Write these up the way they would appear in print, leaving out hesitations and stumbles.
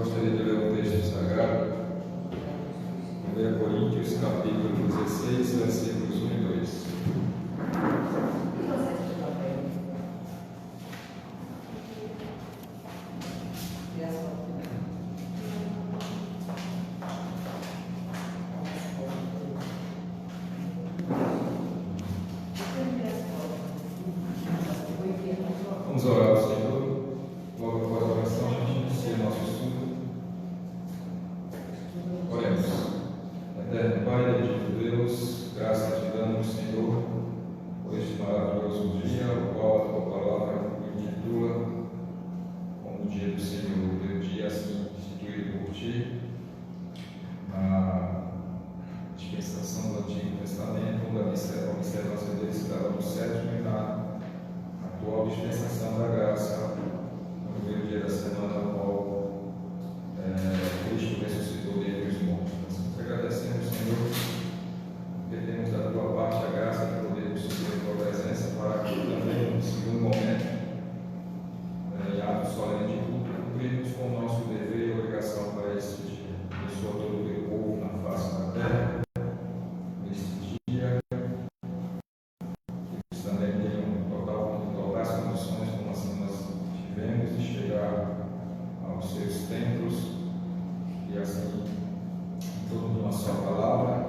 gostaria de ler um texto sagrado, 1 Coríntios, capítulo 16, versículos 1 e 2. Vamos orar ao Senhor. Logo após a oração, a gente inicia nosso estudo. Oremos. Eterno Pai, bendito Deus, graças te damos, Senhor, por este maravilhoso dia, o qual a tua palavra intitula como o dia do Senhor, o teu dia assim instituído por ti, na dispensação do Antigo Testamento, onde a observância dele se dava no sétimo e na atual dispensação da graça, no primeiro dia da semana, no qual Cristo ressuscitou dentre os mortos. Nós agradecemos, Senhor, porque temos da tua parte a graça de podermos sofrer a tua presença, para que também, no segundo momento, em ato solene de culto, cumprirmos com o nosso dever e obrigação para este dia. Abençoa todo o teu povo na face da terra, neste dia. Seus templos e assim em torno de uma só palavra,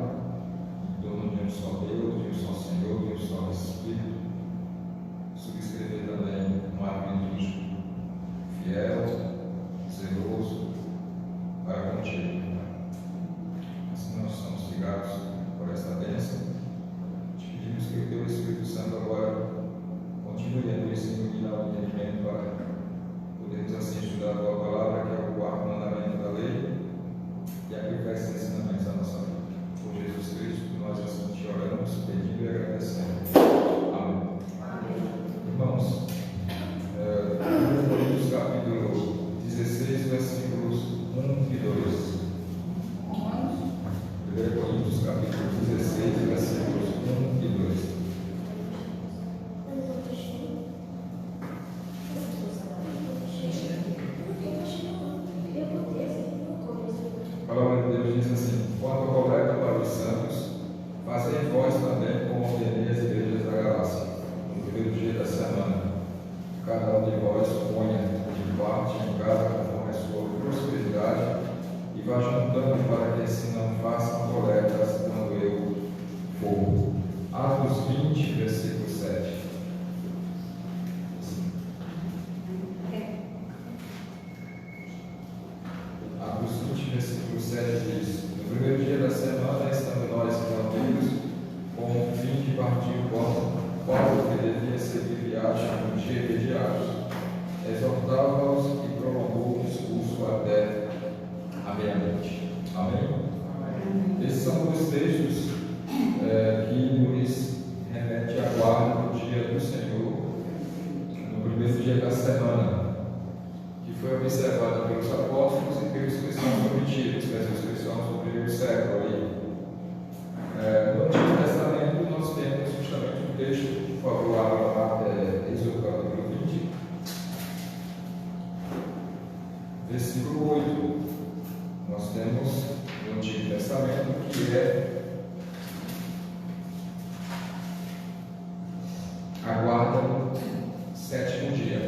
em torno de um só Deus, de um só Senhor, de um só Espírito, subscrever também um ato justo, fiel, zeloso para contigo. Assim nós somos ligados por esta bênção. Te pedimos que o teu Espírito Santo agora continue a nos iluminar o entendimento para podermos assim estudar a tua palavra, que é o quarto mandamento da lei, e aplicar esses ensinamentos à nossa vida. Por Jesus Cristo, nós assim te oramos, pedindo e agradecendo. Amém. Amém. Irmãos, 1 Coríntios capítulo 16, versículos 1 e 2. 1 Coríntios capítulo 16, versículos 1 e 2. A palavra de Deus diz assim: quanto à coleta para os santos, fazei vós também como ordenei as igrejas da Galácia, no primeiro dia da semana. Cada um de vós ponha de parte em casa conforme a sua prosperidade, e vá juntando, para que assim não façam coletas quando eu for. Atos 20, versículo 7. Atos 20, versículo 7 diz: no primeiro dia da semana, estando nós reunidos, com o fim de partir o pão, Paulo, que devia seguir viagem no dia imediato, exortava-os e prolongou o discurso até a meia-noite. Amém? Amém? Esses são dois textos que nos remetem à guarda do dia do Senhor, no primeiro dia da semana, que foi observado pelos apóstolos e pelos cristãos prometidos, pelos cristãos do primeiro século ali. No Antigo Testamento nós temos justamente um texto, por favor, abra Êxodo capítulo 20, versículo 8. Nós temos no Antigo Testamento que é a guarda do sétimo dia.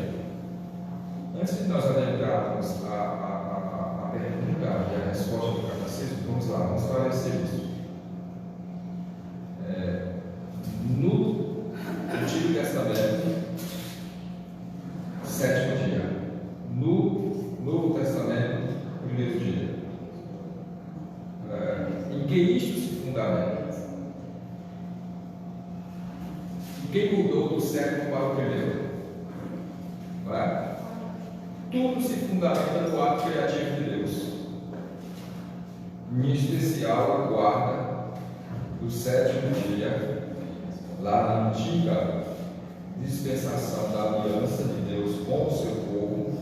Antes de nós adentrarmos a pergunta e a resposta do catecismo, vamos lá, vamos esclarecer isso. No Antigo Testamento, sétimo dia. No Novo Testamento, primeiro dia. Em que isto se fundamenta? E quem mudou do sétimo para o primeiro? Não é? Tudo se fundamenta no ato criativo de Deus, em especial a guarda do sétimo dia, lá na antiga dispensação da aliança de Deus com o seu povo,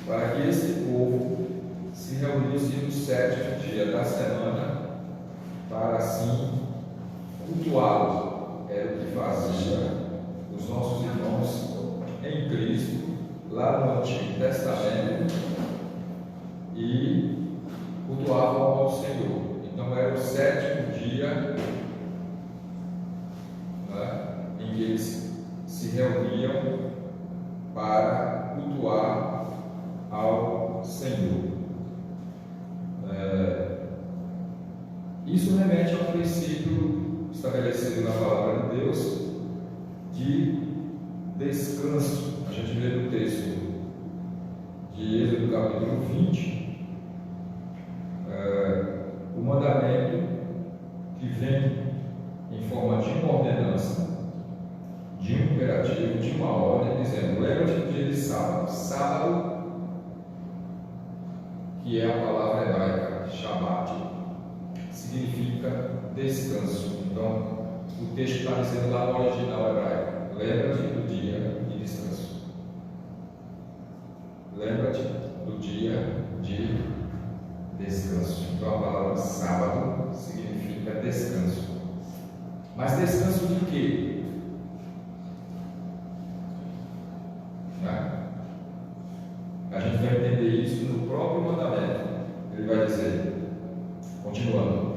para que esse povo se reunisse no sétimo dia da semana, para assim cultuá-lo. Era o que fazia os nossos irmãos em Cristo, lá no Antigo Testamento, e dia, né, em que eles se reuniam para cultuar ao Senhor. Isso remete a um princípio estabelecido na palavra de Deus de descanso. A gente vê no texto de Êxodo capítulo 20, o mandamento que vem em forma de uma ordenança, de um imperativo, de uma ordem, dizendo: lembra-te do dia de sábado. Sábado, que é a palavra hebraica Shabbat, significa descanso. Então, o texto está dizendo lá no original hebraico: lembra-te do dia de descanso. Lembra-te do dia de descanso. Então, a palavra sábado significa descanso. Mas descanso de quê? A gente vai entender isso no próprio mandamento. Ele vai dizer, continuando: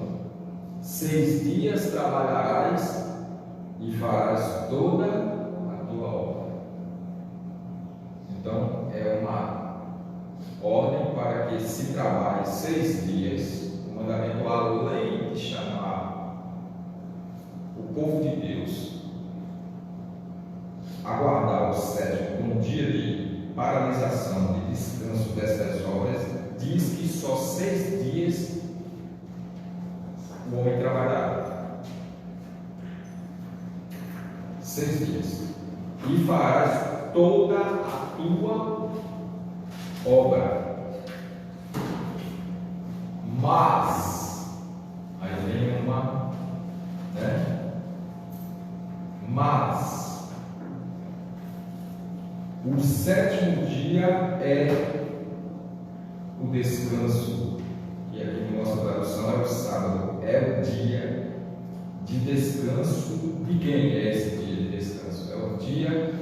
6 dias trabalharás e farás toda a tua obra. Então, é uma ordem para que se trabalhe 6 dias. O mandamento, além de chamar o povo de Deus a guardar o sétimo como um dia de paralisação, de descanso destas obras, diz que só 6 dias o homem trabalhará. 6 dias. E farás toda a tua obra. Mas, aí vem uma, né? Mas o sétimo dia é o descanso, que aqui na nossa tradução é o sábado, é o dia de descanso. De quem é esse dia de descanso? É o dia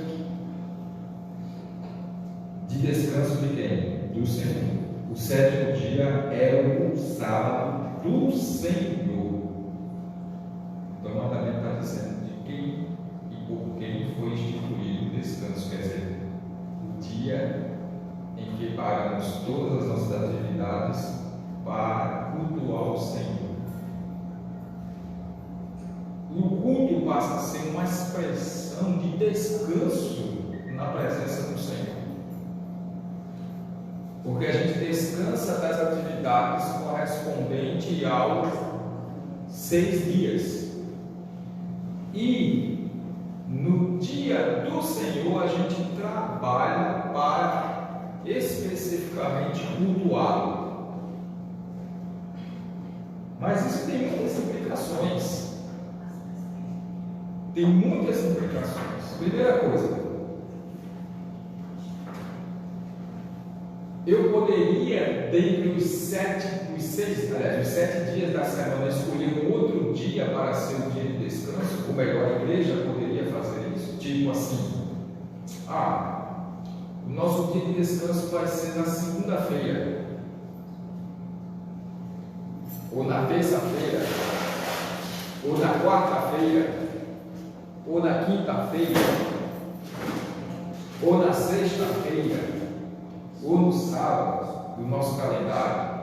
de descanso de quem? Do Senhor. O sétimo dia é o sábado do Senhor. Então o mandamento está dizendo de quem e por quem foi instituído o descanso, quer dizer, o dia em que paramos todas as nossas atividades para cultuar o Senhor. E o culto passa a ser uma expressão de descanso na presença do Senhor. Porque a gente descansa das atividades correspondentes aos 6 dias. E no dia do Senhor a gente trabalha para especificamente cultuá-lo. Mas isso tem muitas implicações. Tem muitas implicações. Primeira coisa, eu poderia, dentre os 7 dias da semana, escolher um outro dia para ser um dia de descanso, ou melhor, a igreja poderia fazer isso, tipo assim: o nosso dia de descanso vai ser na segunda-feira, ou na terça-feira, ou na quarta-feira, ou na quinta-feira, ou na sexta-feira, ou no sábado do nosso calendário.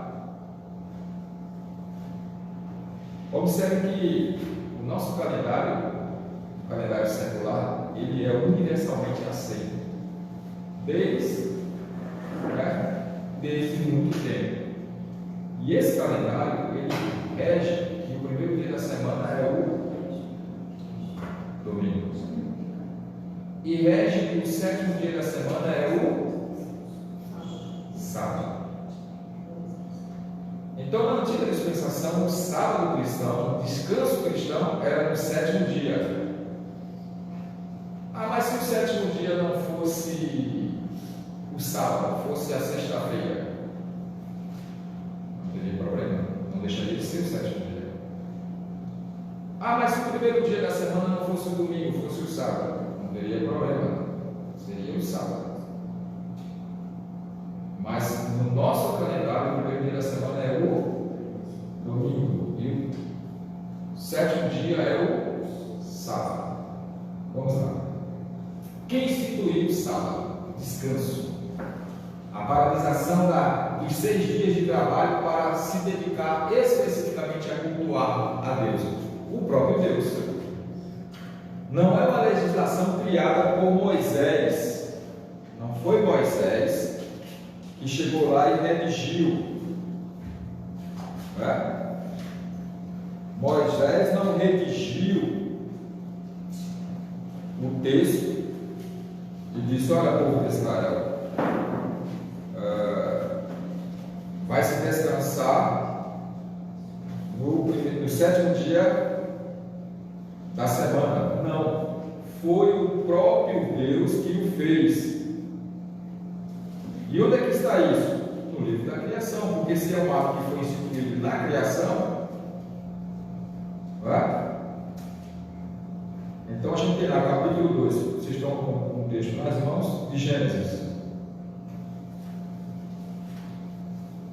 Observe que o nosso calendário, o calendário secular, ele é universalmente aceito desde muito tempo. E esse calendário, ele rege que o primeiro dia da semana é o domingo, e rege que o sétimo dia da semana é o sábado. Então, na antiga dispensação, o sábado cristão, o descanso cristão, era no sétimo dia. Mas se o sétimo dia não fosse o sábado, fosse a sexta-feira, não teria problema, não deixaria de ser o sétimo dia. Mas se o primeiro dia da semana não fosse o domingo, fosse o sábado, não teria problema, seria o sábado. Mas no nosso calendário, o primeiro dia da semana é o domingo. E Quem instituiu o sábado? Descanso. A paralisação dos 6 dias de trabalho para se dedicar especificamente a cultuar a Deus. O próprio Deus. Não é uma legislação criada por Moisés. Não foi Moisés que chegou lá e redigiu. Não é? Moisés não redigiu o texto e disse: olha, povo de Israel, vai se descansar no 7º dia da semana. Não, foi o próprio Deus que o fez. E onde é que está isso? No livro da criação, porque se é um ato que foi instituído na criação, não é? Então a gente tem lá capítulo 2, vocês estão com o texto nas mãos, de Gênesis,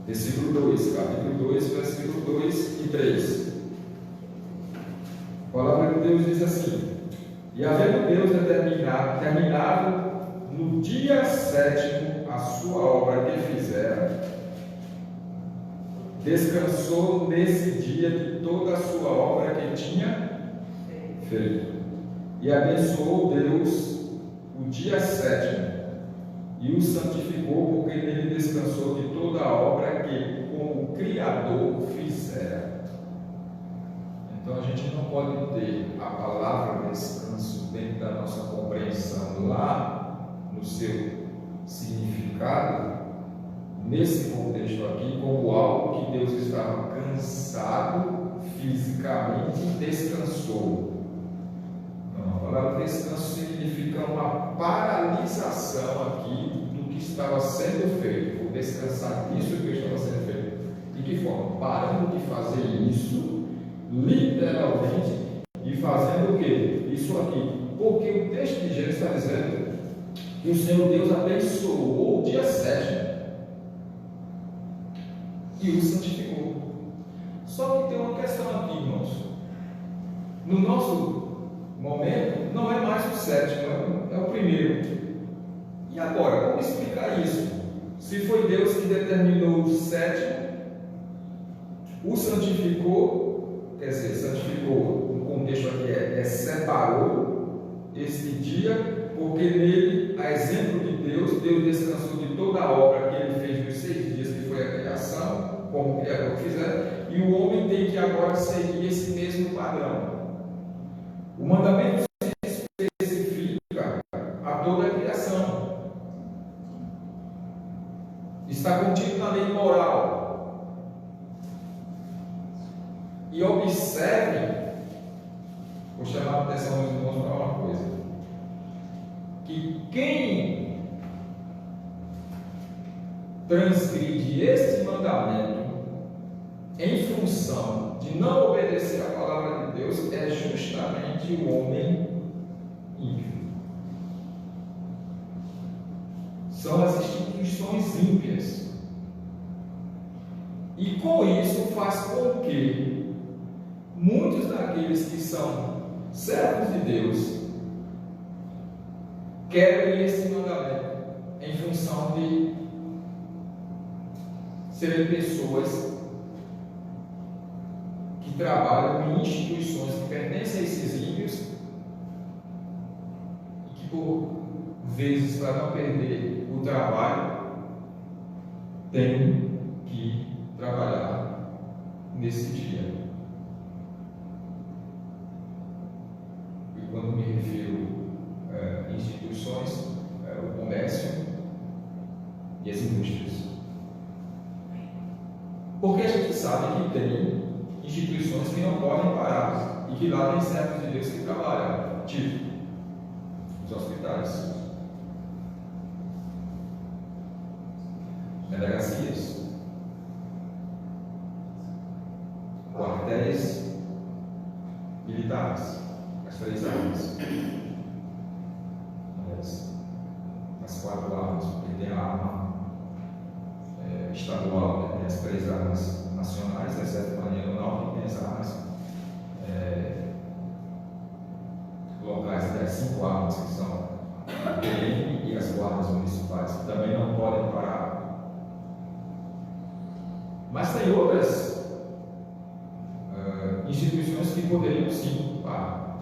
versículo 2, capítulo 2, versículo 2 e 3. A palavra de Deus diz assim: e havendo Deus terminado no dia 7º a sua obra que fizera, descansou nesse dia de toda a sua obra que tinha feito. E abençoou Deus o dia 7º e o santificou, porque nele descansou de toda a obra que como Criador fizera. Então a gente não pode ter a palavra descanso dentro da nossa compreensão lá no seu significado, nesse contexto aqui, como algo que Deus estava cansado fisicamente e descansou. Não, a palavra descanso significa uma paralisação aqui do que estava sendo feito. Vou descansar disso que estava sendo feito. De que forma? Parando de fazer isso, literalmente, e fazendo o que? Isso aqui. Porque o texto de Gênesis está dizendo que o Senhor Deus abençoou o dia 7º e o santificou. Só que tem uma questão aqui, irmãos. No nosso momento, não é mais o 7º, é o primeiro. E agora, como explicar isso? Se foi Deus que determinou o 7º, o santificou, quer dizer, santificou, no contexto aqui separou este dia, porque nele, a exemplo de Deus, Deus descansou de toda a obra que ele fez nos 6 dias, que foi a criação, como o Criador fizer, e o homem tem que agora seguir esse mesmo padrão. O mandamento se especifica a toda a criação. Está contido na lei moral. E observe, vou chamar a atenção dos irmãos para uma coisa, que quem transgride este mandamento em função de não obedecer à palavra de Deus é justamente o homem ímpio. São as instituições ímpias. E com isso faz com que muitos daqueles que são servos de Deus quebrem esse mandamento em função de serem pessoas que trabalham em instituições que pertencem a esses ímpios e que, por vezes, para não perder o trabalho, têm que trabalhar nesse dia. E quando me refiro a instituições, o comércio e as indústrias. Porque a gente sabe que tem instituições que não podem parar e que lá tem servos de Deus que trabalham, tipo os hospitais, delegacias, quartéis militares, as 3 armas, as 4 armas, porque tem a arma estadual, né? Tem as 3 armas nacionais, exceto a Marinha Aeronáutica, tem as armas locais, tem as 5 armas que são guardas municipais, que também não podem parar. Mas tem outras instituições que poderiam sim parar.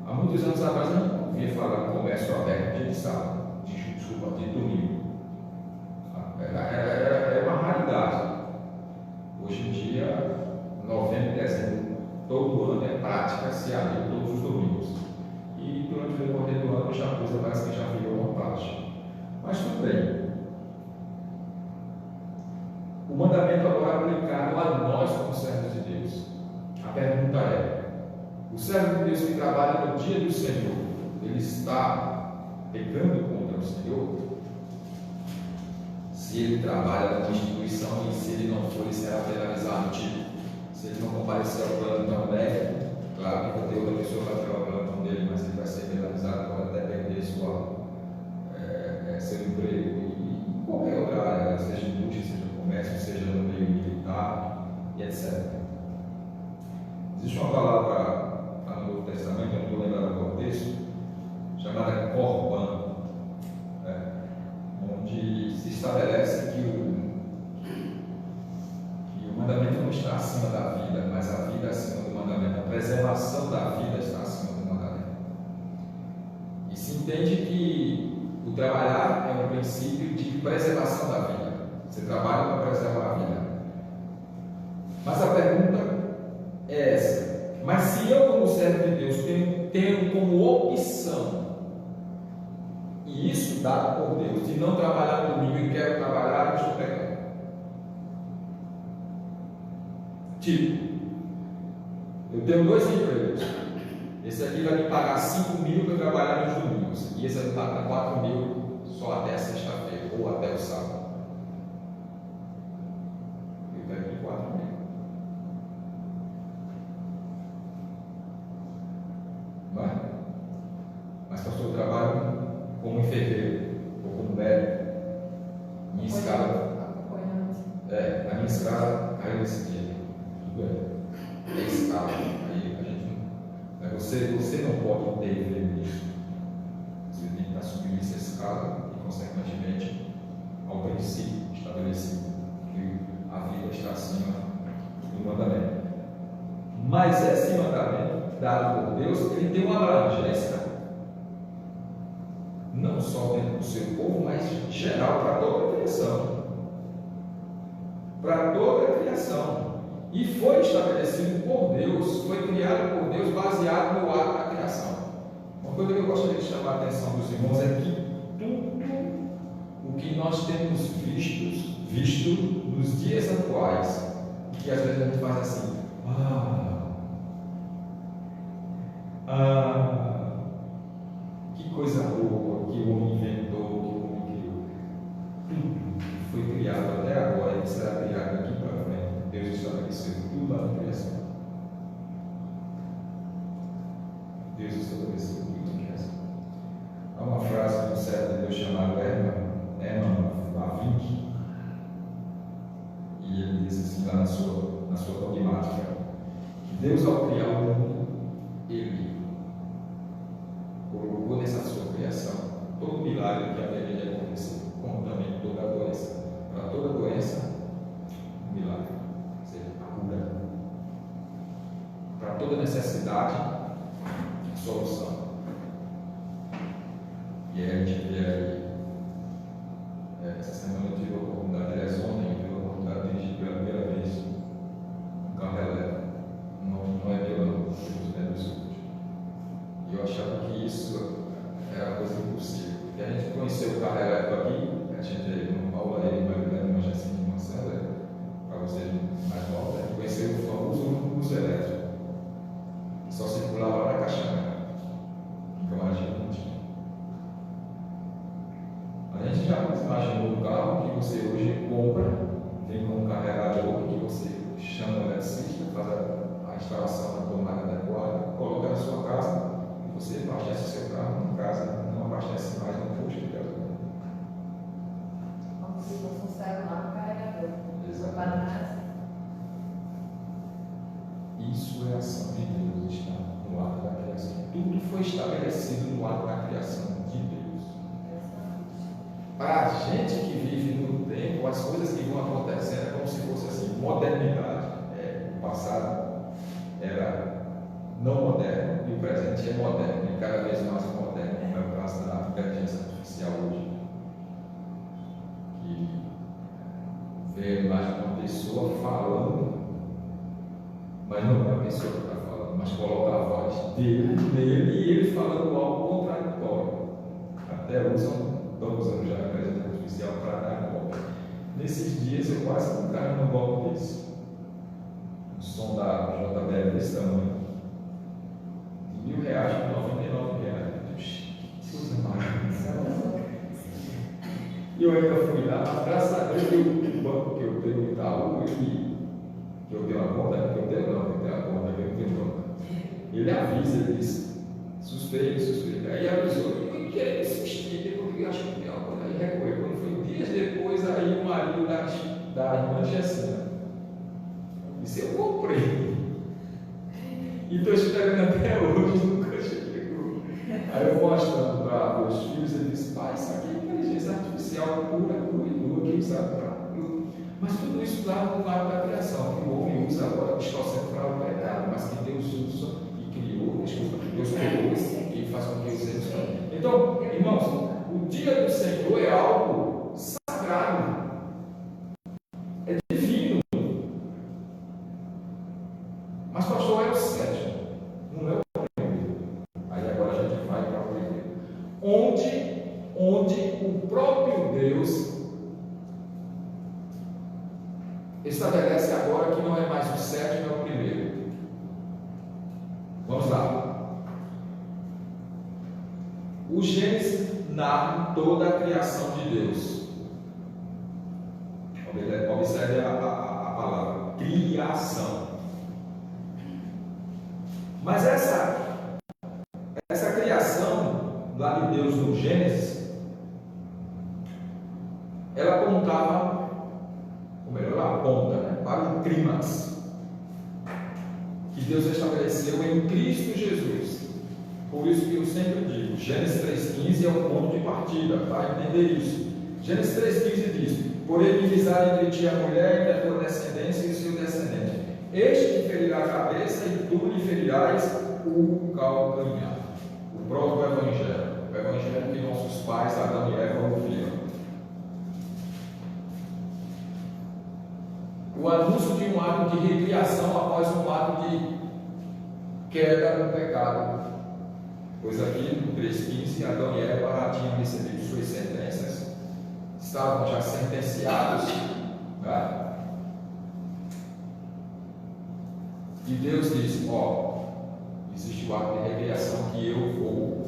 Há muitos anos atrás eu não ouvia falar em comércio aberto de sábado, de domingo. Era uma raridade. Hoje em dia, novembro e dezembro, todo ano é prática se abrir todos os domingos. E durante o decorrer do ano a coisa parece que já virou uma parte. Mas tudo bem. O mandamento agora é aplicado a nós como servos de Deus. A pergunta é: o servo de Deus que trabalha no dia do Senhor, ele está pecando contra o Senhor? Se ele trabalha numa instituição e se ele não for, ele será penalizado. Tipo, se ele não comparecer ao plantão médico, claro que vai ter outra pessoa para fazer o plantão dele, mas ele vai ser penalizado, pode até perder seu emprego em qualquer outra área, seja indústria, seja comércio, seja no meio militar e etc. Existe uma palavra no Novo Testamento, eu não estou lembrando agora o texto, chamada Corban, onde se estabelece que o mandamento não está acima da vida, mas a vida acima do mandamento. A preservação da vida está acima do mandamento. E se entende que o trabalhar é um princípio de preservação da vida. Você trabalha para preservar a vida. Mas a pergunta é essa: mas se eu, como servo de Deus, tenho como opção, e isso dado por Deus, de não trabalhar no domingo e quero trabalhar, eu estou pecando. Tipo, eu tenho 2 empregos. Esse aqui vai me pagar 5 mil para eu trabalhar nos domingos, e esse vai me pagar 4 mil só até a sexta-feira ou até o sábado. Eu pego de 4 mil. Não é? Mas pastor, eu trabalho como enfermeiro ou como médico. Minha escala. Na minha escala caiu esse dia. Tudo bem. É escala. Aí a gente não. Você não pode intervir nisso. Você tem que estar submisso à escala e, consequentemente, ao princípio estabelecido, que a vida está acima do mandamento. Mas esse mandamento, dado por Deus, ele tem uma abrangência não só dentro do seu povo, mas geral para toda a criação. Para toda a criação. E foi estabelecido por Deus, foi criado por Deus baseado no ato da criação. Uma coisa que eu gostaria de chamar a atenção dos irmãos é que tudo o que nós temos visto nos dias atuais, que às vezes a gente faz assim, que coisa boa que o homem inventou, que o homem criou. Tudo que foi criado até agora e que será criado daqui para frente, Deus estabeleceu tudo lá na criação. Deus estabeleceu tudo na criação. Há uma frase de um servo de Deus chamado Herman Bavinck, e ele diz assim lá na sua dogmática, que Deus, ao criar o mundo, ele colocou nessa sua criação todo milagre que haveria de acontecer, como também toda a doença. Para toda doença, um milagre, ou seja, a cura. Para toda necessidade, a solução. E aí a gente vê aí, essa semana eu tive a oportunidade, aliás, ontem eu tive a oportunidade de dirigir pela primeira vez um carro elétrico. Não é meu, não, é do sul. E eu achava que isso era coisa impossível. Porque a gente conheceu o carro elétrico aqui, a gente teve uma aula aí, uma agência de informação, para vocês mais novos, a gente conheceu o famoso uso elétrico, que só circulava para Caxangá. Então a gente não tinha. A gente já imaginou um carro que você hoje compra, vem com um carregador que você chama o eletricista, faz a instalação da tomada adequada, coloca na sua casa e você abastece seu carro em casa, não abastece mais no posto de gasolina. Como se fosse um celular carregador. Exatamente. Isso é a ação de Deus, está no ato da criação. Tudo foi estabelecido no ato da criação de Deus. Para a gente que vive no tempo, as coisas que vão acontecendo é como se fosse assim, modernidade. O passado era não moderno e o presente é moderno, e cada vez mais moderno, como é o caso da inteligência artificial hoje. Que vê a imagem de uma pessoa falando, mas não é a pessoa que está falando, mas coloca a voz dele nele e ele falando algo contraditório. Até estão usando já a inteligência artificial para dar golpe. Nesses dias eu quase não caí num golpe desse. O som da JBL desse tamanho. De R$1.000 por R$99. Coisa maravilhosa. E eu ainda fui lá, mas graças a Deus que o banco que eu tenho no Itaú, que eu tenho uma conta, que eu tenho não, eu tenho uma conta, que eu tenho conta. Ele avisa, ele diz, suspeito. Aí avisou, eu queria insistir, porque eu acho que tem uma coisa aí, recorreu. Quando foi dias depois, aí o marido da irmã Gessina disse, eu comprei. E estou esperando até hoje, nunca chegou. Aí eu mostrando para meus filhos, ele disse, pai, isso aqui é inteligência artificial pura e nua, que usa para tudo. Mas tudo isso lá no lado da criação, que o homem usa agora, distorcendo para o pecado, mas que Deus usa e criou, que Deus criou e faz com que os seres façam. Então, irmãos, o dia do Senhor é algo sagrado, é divino. Mas, pastor, é o sétimo, não é o primeiro. Aí agora a gente vai para o primeiro. Onde o próprio Deus estabelece agora que não é mais o sétimo, é o primeiro. Vamos lá. O Gênesis narra toda a criação de Deus. Observe a palavra criação. Mas essa criação lá de Deus no Gênesis, ela apontava, ou melhor, ela aponta, né, para o clímax que Deus estabeleceu em Cristo Jesus. Por isso que eu sempre digo, Gênesis 3,15 é o ponto de partida para entender isso. Gênesis 3,15 diz, por inimizade entre ti a mulher e a tua descendência e o seu descendente. Este te ferirá a cabeça e tu lhe ferirás o calcanhar. O próprio Evangelho. O Evangelho que nossos pais, Adão e Eva, ouviram. O anúncio de um ato de recriação após um ato de queda no pecado. Pois aqui no 3,15, Adão e Eva já tinham recebido suas sentenças, estavam já sentenciados, né? E Deus disse, existe o ato de recriação que eu vou,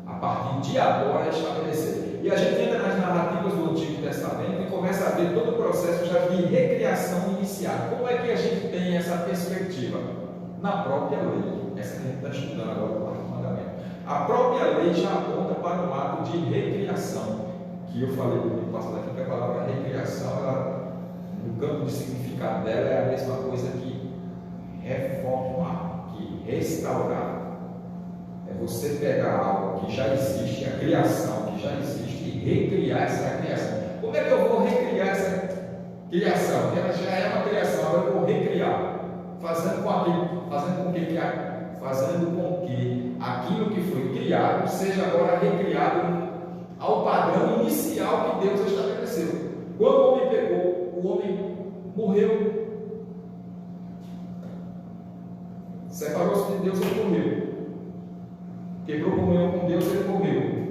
a partir de agora, estabelecer. E a gente entra nas narrativas do Antigo Testamento e começa a ver todo o processo já de recriação iniciada. Como é que a gente tem essa perspectiva? Na própria lei. Essa que a gente está estudando agora, o quarto mandamento. A própria lei já aponta para um ato de recriação, que eu falei no passado aqui, que a palavra recriação, ela, no campo de significado dela, é a mesma coisa que reformar, que restaurar. É você pegar algo que já existe, a criação que já existe, e recriar essa criação. Como é que eu vou recriar essa criação? Ela já é uma criação, agora eu vou recriar, fazendo com que aquilo que foi criado seja agora recriado ao padrão inicial que Deus estabeleceu. Quando o homem pecou, o homem morreu. Separou-se de Deus, ele morreu. Quebrou comunhão com Deus, ele morreu.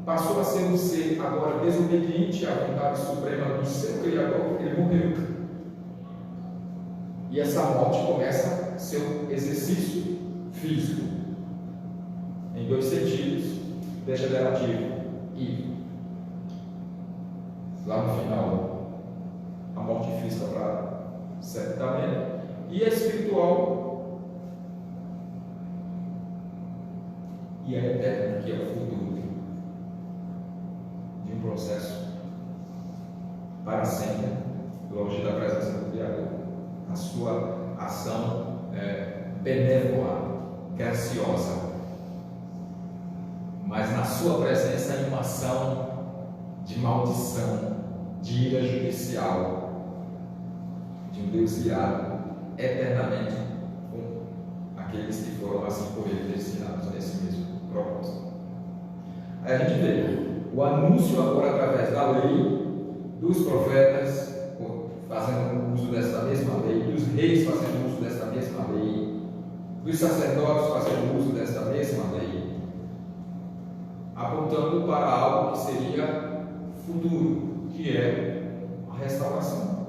Passou a ser um ser agora desobediente à vontade suprema do seu Criador, ele morreu. E essa morte começa seu exercício físico, em dois sentidos, degenerativo e, lá no final, a morte física para certamente, e a espiritual e a eterna, que é o futuro de um processo para sempre, longe da presença do Criador. A sua ação benévola, graciosa, mas na sua presença em uma ação de maldição, de ira judicial, de um Deus irado eternamente com aqueles que foram assim por ele destinados a esse mesmo propósito. Aí a gente vê o anúncio agora através da lei, dos profetas fazendo uso dessa mesma lei, dos reis fazendo uso dessa mesma lei, dos sacerdotes fazendo uso dessa mesma lei, apontando para algo que seria futuro, que é a restauração.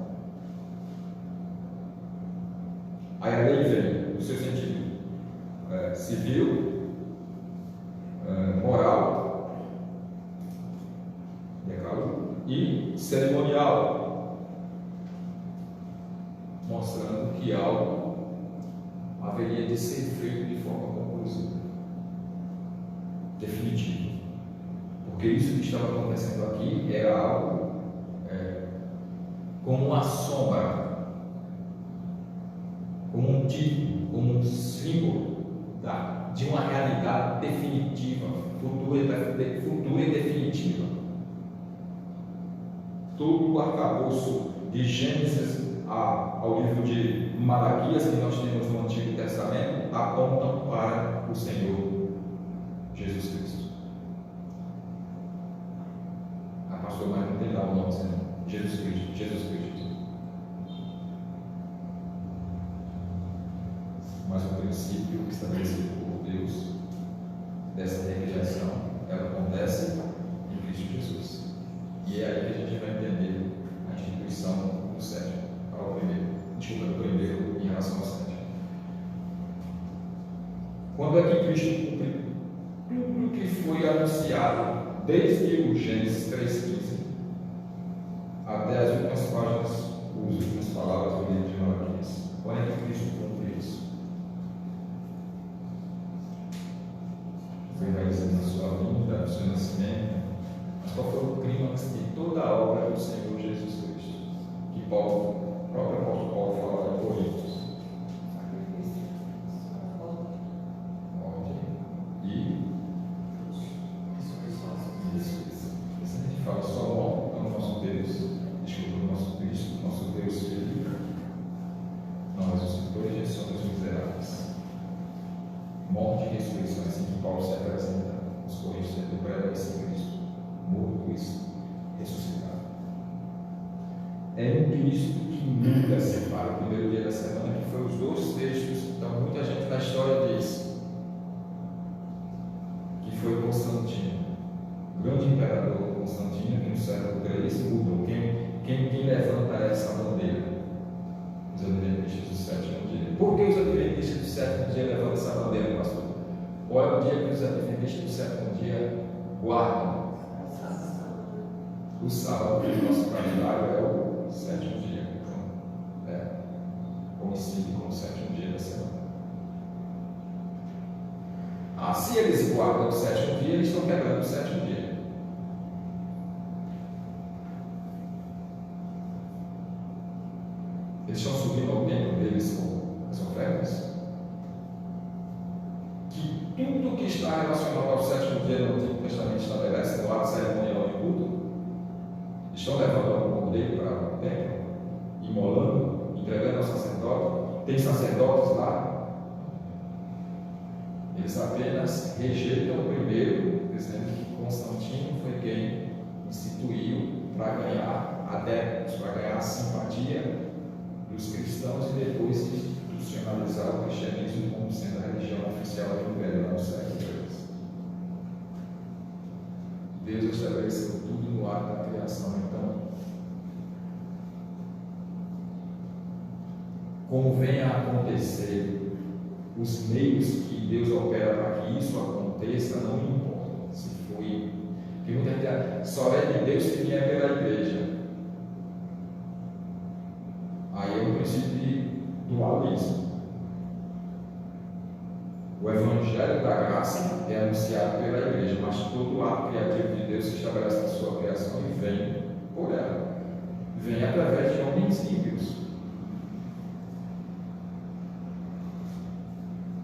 Aí a lei vem no seu sentido civil, moral, decálogo, e cerimonial, mostrando que algo haveria de ser feito de forma conclusiva, definitiva. Porque isso que estava acontecendo aqui era algo como uma sombra, como um título, como um símbolo de uma realidade definitiva, futura e definitiva. Todo o arcabouço de Gênesis ao livro de Malaquias que nós temos no Antigo Testamento apontam para o Senhor Jesus Cristo. Pastor, mas não tem lá o nome, Senhor. Jesus Cristo. Mas o princípio estabelecido por Deus dessa recriação, ela acontece em Cristo Jesus. E é aí que a gente vai entender a instituição do sétimo, ao primeiro. Desculpa, do primeiro em relação ao sétimo. Quando é que Cristo cumpre tudo que foi anunciado desde o Gênesis 3,15 até as últimas páginas, as últimas palavras do livro de Malaquias? Quando é que Cristo cumpre isso? Foi enraizado na sua vinda, no seu nascimento. Mas qual foi o clímax de toda a obra do Senhor Jesus Cristo? Que o próprio apóstolo Paulo fala em Coríntios. Morte e isso. Se a gente fala só morte, é o nosso Deus, desculpa, o nosso Cristo, o nosso Deus Filho. Não, mas os dois somos miseráveis. Morte e ressurreição, assim que Paulo se apresenta nos Coríntios, do prédio esse Cristo, morto e ressuscitado. É um Cristo que nunca separa o primeiro dia da semana, que foi os dois textos, então muita gente na história diz que foi Constantino, o grande imperador Constantino, que no século III mudou. Quem levanta essa bandeira? Os adventistas do sétimo dia. Por que os adventistas do sétimo dia levantam essa bandeira, pastor? Qual é o dia que os adventistas do sétimo dia guardam? O sábado do nosso calendário é o sétimo dia. Então, coincide com o sétimo dia da semana. Se eles guardam o sétimo dia, eles estão quebrando o sétimo dia. Eles estão subindo ao templo deles com as ofertas. Que tudo que está relacionado ao sétimo dia no Antigo Testamento estabelece no ato cerimonial de culto. Estão levando o cordeiro para o templo, imolando, entregando ao sacerdote. Tem sacerdotes lá. Eles apenas rejeitam o primeiro, dizendo que Constantino foi quem instituiu para ganhar adeptos, para ganhar a simpatia dos cristãos e depois institucionalizar o cristianismo como sendo a religião oficial do Império lá no século III. Deus estabeleceu tudo no ato da criação. Então, como venha a acontecer, os meios que Deus opera para que isso aconteça não importam. Se foi, porque muita gente só é de Deus se vier pela igreja. Aí é o princípio de dualismo. O Evangelho da Graça é anunciado pela igreja, mas todo o ato criativo de Deus se estabelece na sua criação e vem por ela. Vem através de homens ímpios.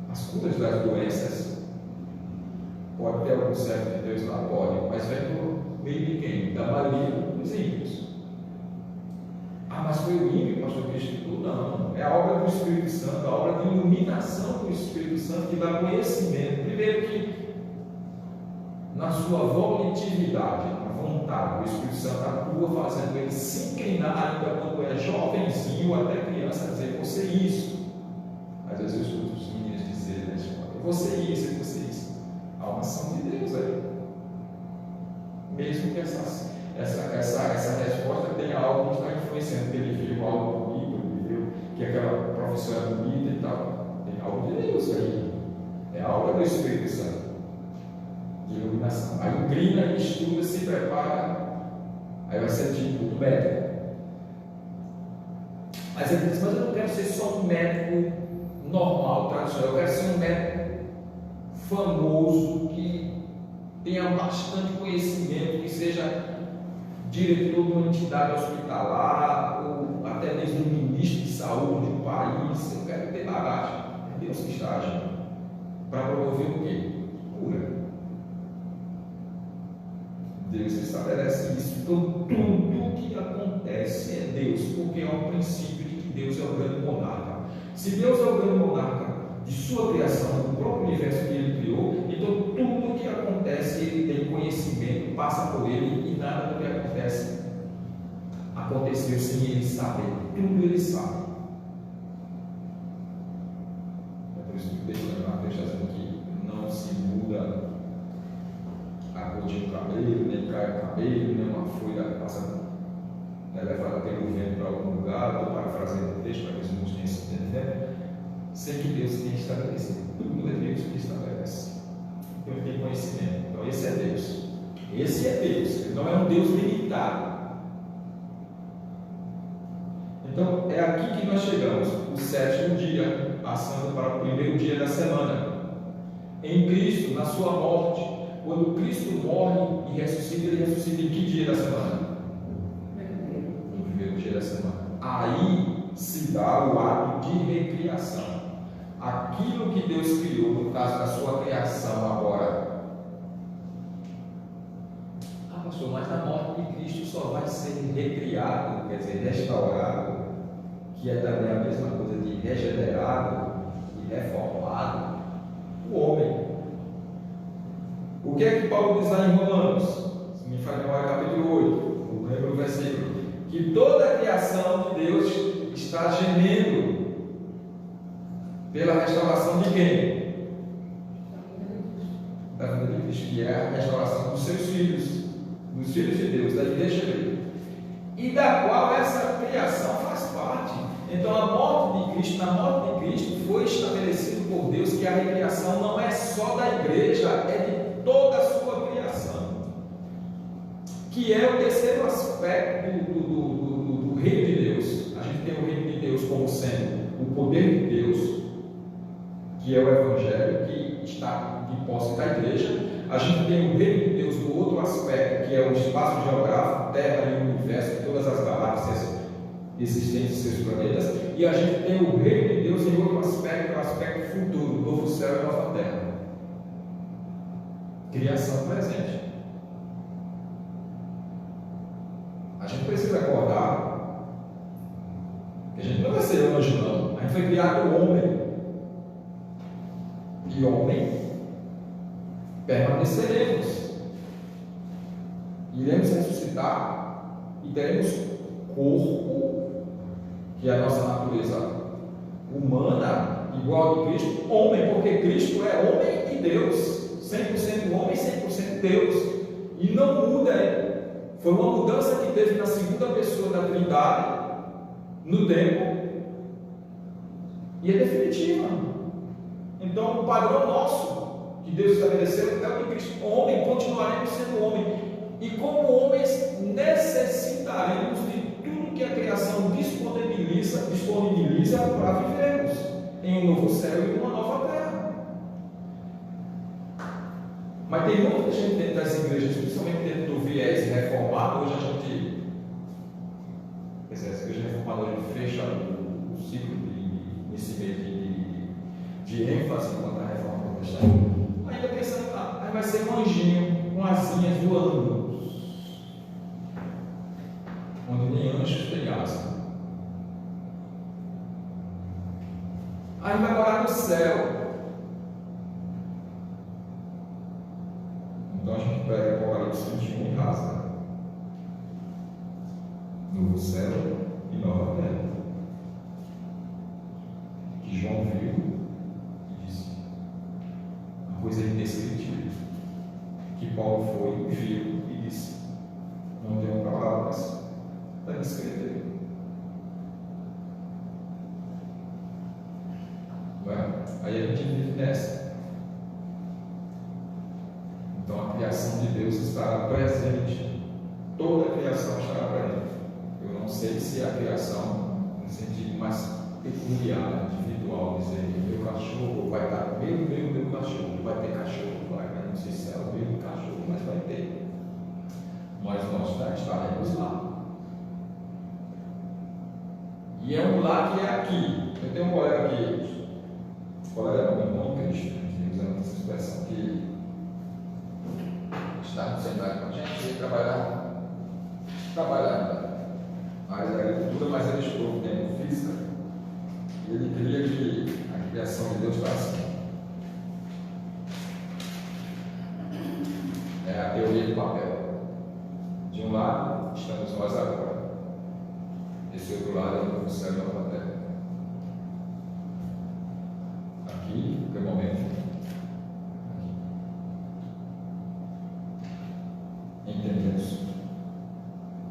As curas das doenças, pode ter algum servo de Deus lá, pode, mas vem por meio de quem? Da maioria dos ímpios. Ah, mas foi o ímpio, pastor Cristo? Não. É a obra do Espírito Santo, a obra de iluminação do Espírito Santo que dá conhecimento. Primeiro que na sua volitividade, a vontade, o Espírito Santo atua fazendo ele se inclinar ainda quando é jovenzinho, até criança, a dizer, você isso. Às vezes eu escuto os meninos dizerem na escola, você isso. Há uma ação de Deus aí. Mesmo que essa resposta tenha algo que está influenciando, porque ele viu algo bonito, ele viu que aquela profissão é bonita e tal. Tem algo de Deus aí. É a obra do Espírito Santo. De iluminação. Aí inclina, estuda, se prepara, aí vai ser tipo do médico. Mas ele diz, mas eu não quero ser só um médico normal, tradicional, eu quero ser um médico famoso, que tenha bastante conhecimento, que seja diretor de uma entidade hospitalar, ou até mesmo ministro de saúde de um país. Eu quero ter bagagem. É Deus que está agindo para promover o quê? Cura. Deus estabelece isso. Então, tudo que acontece é Deus, porque é o princípio de que Deus é o grande monarca. Se Deus é o grande monarca de sua criação, do próprio universo que Ele criou, então tudo que acontece, Ele tem conhecimento, passa por Ele, e nada do que acontece aconteceu sem Ele saber. Tudo Ele sabe. É por isso que deixa eu lembrar, deixa eu dizer que não se muda a cor de um cabelo, nem cai o cabelo, nem uma folha passa levada pelo vento para algum lugar. Estou parafraseando o texto para que os irmãos tenham se entendendo, sem que Deus tenha estabelecido. Tudo é Deus que estabelece. Então ele tem conhecimento. Então esse é Deus. Esse é Deus. Ele não é um Deus limitado. Então é aqui que nós chegamos, o sétimo dia, passando para o primeiro dia da semana. Em Cristo, na sua morte. Quando Cristo morre e ressuscita, ele ressuscita em que dia da semana? No primeiro dia da semana. Aí se dá o ato de recriação. Aquilo que Deus criou, no caso da sua criação agora. Ah, pastor, mas na morte de Cristo só vai ser recriado, quer dizer, restaurado, que é também a mesma coisa de regenerado e reformado, o homem. O que é que Paulo diz lá em Romanos? Se me faz memória, capítulo 8, não lembro o versículo. Que toda a criação de Deus está gemendo pela restauração de quem? Da vida de Cristo, que é a restauração dos seus filhos, dos filhos de Deus, da igreja dele, e da qual essa criação faz parte. Então, a morte de Cristo, na morte de Cristo, foi estabelecido por Deus que a recriação não é só da igreja, é de toda a sua criação, que é o terceiro aspecto do reino de Deus. A gente tem o reino de Deus como sendo o poder de Deus, que é o Evangelho, que está de posse da igreja. A gente tem o reino de Deus no outro aspecto, que é o espaço geográfico, terra e o universo, todas as galáxias existentes em seus planetas. E a gente tem o reino de Deus em outro aspecto, que é o aspecto futuro, novo céu e nova terra. Criação presente. A gente precisa acordar que a gente não vai ser anjo, não. A gente foi criado homem. E homem permaneceremos. Iremos ressuscitar e teremos corpo, que é a nossa natureza humana, igual ao de Cristo, homem, porque Cristo é homem e Deus. 100% homem, 100% Deus, e não muda. Foi uma mudança que teve na segunda pessoa da Trindade no tempo, e é definitiva. Então, o padrão nosso que Deus estabeleceu é o de Cristo. Homem, continuaremos sendo homem, e como homens necessitaremos de tudo que a criação disponibiliza para vivermos em um novo céu e uma nova terra. Mas tem muita gente dentro das igrejas, principalmente dentro do viés reformado. Hoje a gente, as igrejas reformadas fecham o ciclo nesse meio de ênfase quanto à reforma protestante, ainda pensando, vai ser um anjinho com asinhas voando anjos têm asa. Aí vai morar no céu. Então a gente pega o Apocalipse 21 e rasga. Novo céu e nova terra. Que João viu e disse: uma coisa indescritível. Que Paulo foi, viu e disse: não tenho palavras para descrever. Aí a gente vive nessa. Então a criação de Deus estará presente. Toda a criação estará presente. Eu não sei se a criação, no sentido mais peculiar, individual, dizer que meu cachorro vai estar no meio do meu cachorro, vai ter cachorro, vai, não sei se é o mesmo cachorro, mas vai ter. Mas nós estaremos lá. E é um lá que é aqui. Eu tenho um colega aqui, colega meu irmão em Cristo, usando essa expressão que está no seminário com a gente, e trabalhar na área da agricultura, mas ele estudou tempo física, e ele queria que a criação de Deus está assim. É a teoria do papel. De um lado, estamos nós agora. Esse outro lado é o novo céu e a nova terra. Aqui, que é o momento. Entendemos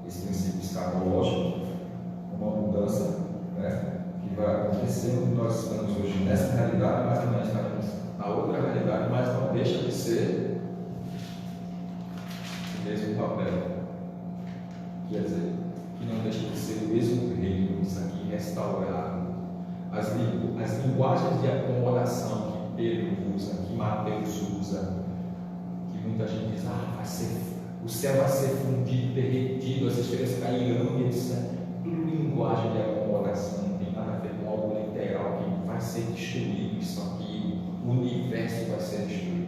esse princípio escatológico, uma mudança, né, que vai acontecer onde nós estamos hoje nessa realidade, mas também estaremos na outra realidade, mas não deixa de ser o mesmo papel. Quer dizer, que não deixa de ser o mesmo reino, isso aqui restaurado. As linguagens de acomodação que Pedro usa, que Mateus usa, que muita gente diz, o céu vai ser fundido, derretido, as estrelas cairão, e isso é tudo linguagem de acomodação, não tem nada a ver com algo literal, que vai ser destruído isso aqui, o universo vai ser destruído.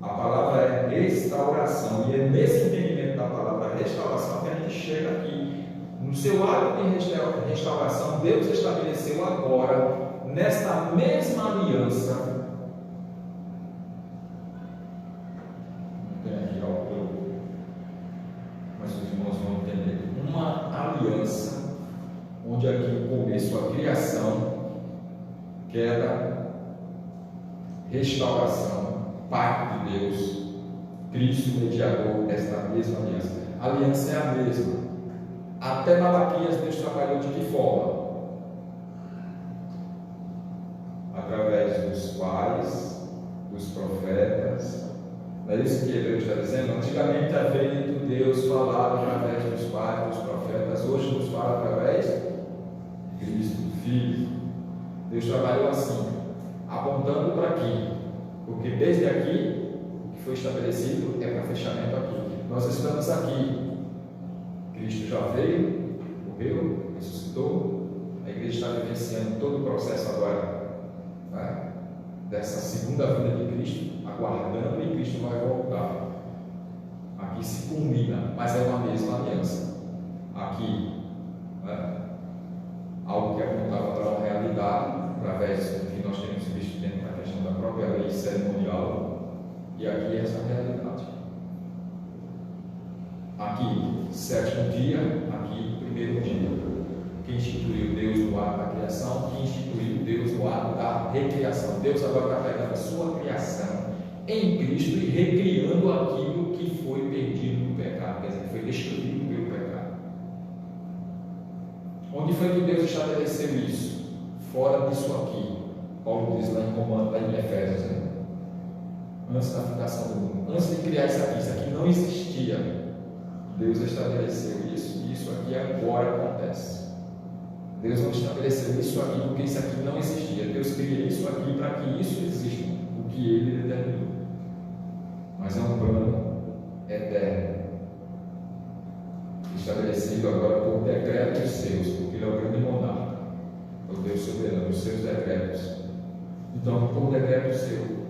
A palavra é restauração, e é nesse entendimento da palavra restauração que a gente chega aqui. No seu ato de restauração, Deus estabeleceu agora, nesta mesma aliança, tem aqui algo, mas os irmãos vão entender, uma aliança, onde aqui no começo a criação, queda, restauração, pacto de Deus, Cristo mediador desta mesma aliança. A aliança é a mesma. Até Malaquias Deus trabalhou de que forma? Através dos pais, dos profetas. Não é isso que Deus está dizendo? Antigamente havia Deus falado através dos pais, dos profetas. Hoje nos fala através de Cristo, do Filho. Deus trabalhou assim, apontando para aqui. Porque desde aqui, o que foi estabelecido é para fechamento aqui. Nós estamos aqui. Cristo já veio, morreu, ressuscitou. A igreja está vivenciando todo o processo agora, né, dessa segunda vinda de Cristo, aguardando, e Cristo vai voltar. Aqui se culmina, mas é uma mesma aliança. Aqui, né, algo que apontava para uma realidade, através do que nós temos visto dentro da questão da própria lei cerimonial, e aqui essa realidade. Aqui, sétimo dia, aqui, primeiro dia. Quem instituiu Deus no ato da criação, quem instituiu Deus no ato da recriação. Deus agora está pegando a sua criação em Cristo e recriando aquilo que foi perdido no pecado, quer dizer, foi destruído pelo pecado. Onde foi que Deus estabeleceu isso? Fora disso aqui. Paulo diz lá em Efésios, né? Antes da fundação do mundo, antes de criar isso aqui não existia. Deus estabeleceu isso, e isso aqui agora acontece. Deus não estabeleceu isso aqui porque isso aqui não existia. Deus cria isso aqui para que isso exista, o que Ele determinou. Mas é um plano eterno, estabelecido agora por decretos seus, porque Ele é o grande monarca, é o Deus soberano, os seus decretos. Então, por decreto seu,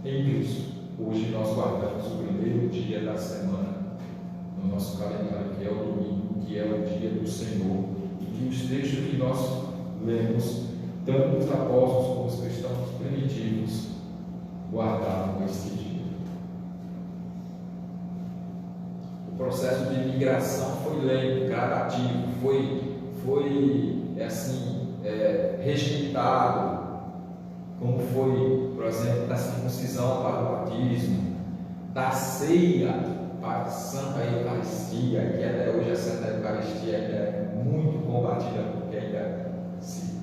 em Cristo, hoje nós guardamos o primeiro dia da semana no nosso calendário, que é o domingo, que é o dia do Senhor, e que os textos que nós lemos, tanto os apóstolos como os cristãos primitivos, guardavam este dia. O processo de migração foi lento, gradativo, foi rejeitado, como foi, por exemplo, da circuncisão para o batismo, da ceia para a Santa Eucaristia, que até hoje a Santa Eucaristia ainda é muito combatida, porque ainda se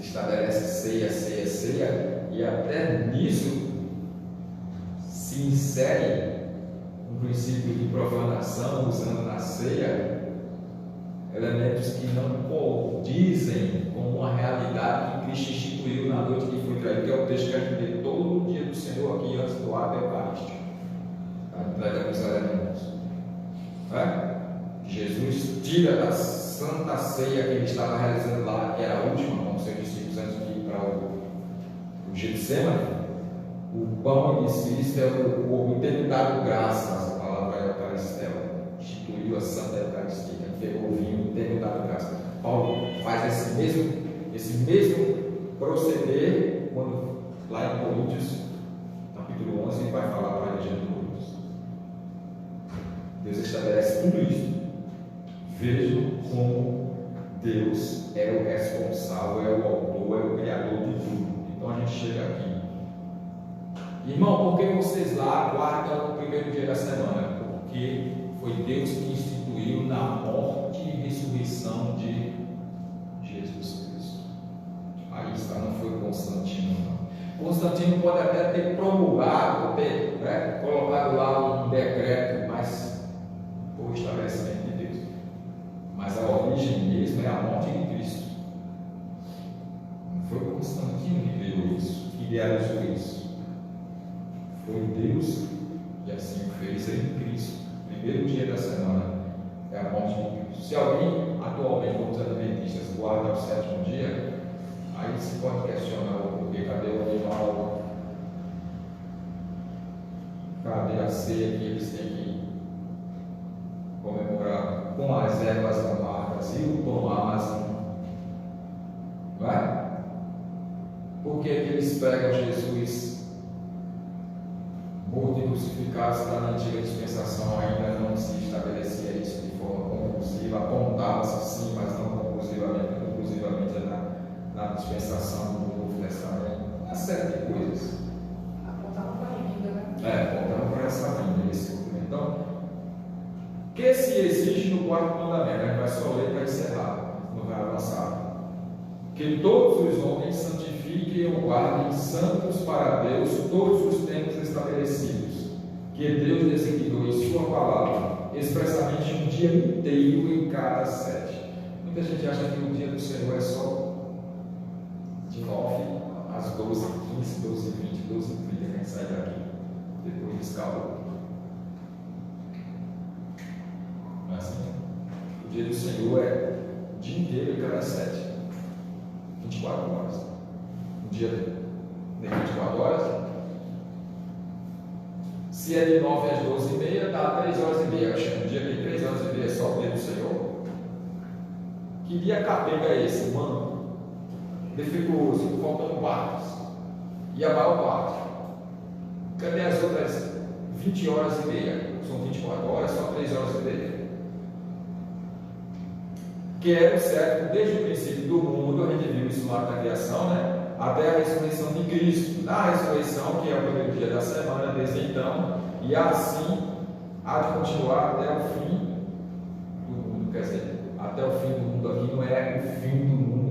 estabelece ceia, e até nisso se insere um princípio de profanação, usando na ceia elementos que não condizem com uma realidade que Cristo instituiu na noite que foi traído, que é o texto que a gente lê todo dia do Senhor aqui antes do ato eucarístico. A entrega dos elementos. Jesus tira da Santa Ceia que ele estava realizando lá, que era a última, com seus discípulos antes de ir para o Getsemane. O pão e diz que isso é o corpo tendo dado graças, a palavra é Eucaristia, instituiu a Santa Eucaristia, que pegou o vinho tendo dado graças. Paulo faz esse mesmo proceder quando lá em Coríntios, capítulo 11, vai falar para a igreja de Coríntios. Deus estabelece tudo isso. Vejam como Deus é o responsável, é o autor, é o criador de tudo. Então a gente chega aqui. Irmão, por que vocês lá guardam o primeiro dia da semana? Porque foi Deus que instituiu na morte e ressurreição de Jesus Cristo. Aí está, não foi Constantino, não. Constantino pode até ter promulgado, ter colocado lá um decreto, mas por estabelecimento de Deus. Mas a origem mesmo é a morte de Cristo. Não foi Constantino que criou isso, que idealizou isso. Foi Deus que assim o fez em Cristo. Primeiro dia da semana é a morte de Cristo. Se alguém atualmente, como os adventistas, guarda o sétimo dia, aí se pode questionar o porquê. Cadê o animal? Cadê a ceia que eles têm que comemorar com as ervas amargas e o tomás? Vai? Por que eles pegam Jesus morto e crucificado? Está na antiga dispensação, ainda não se estabelecia isso de forma conclusiva, apontava-se sim, mas não conclusivamente na dispensação do Novo Testamento, uma série de coisas. Apontavam para a vinda, né? Apontavam para essa vinda, esse cumprimento. Então, o que se exige no quarto mandamento? A gente vai só ler para encerrar, não vai avançar. Que todos os homens santifiquem e guardem santos para Deus todos os tempos estabelecidos, que Deus designou em sua palavra, expressamente um dia inteiro em cada sete. Muita gente acha que o dia do Senhor é só de 9 às 12, 15, 12, 20, 12, 30, que a gente sai daqui, depois descalma. Não é assim? O dia do Senhor é o dia inteiro em cada sete. 24 horas. Um dia de 24 horas. Se é de 9 às 12h30, dá 3 horas e meia. Um dia que 3 horas e meia é só o dia do Senhor. Que dia capenga é esse, mano? Defeituoso, faltando quartos. E a maior parte. Cadê as outras 20 horas e meia? São 24 horas, só 3 horas e meia. Que era o certo desde o princípio do mundo, a gente viu isso lá na criação, né? Até a ressurreição de Cristo. Na ressurreição, que é o primeiro dia da semana, desde então, e assim há de continuar até o fim do mundo. Quer dizer, até o fim do mundo aqui não é o fim do mundo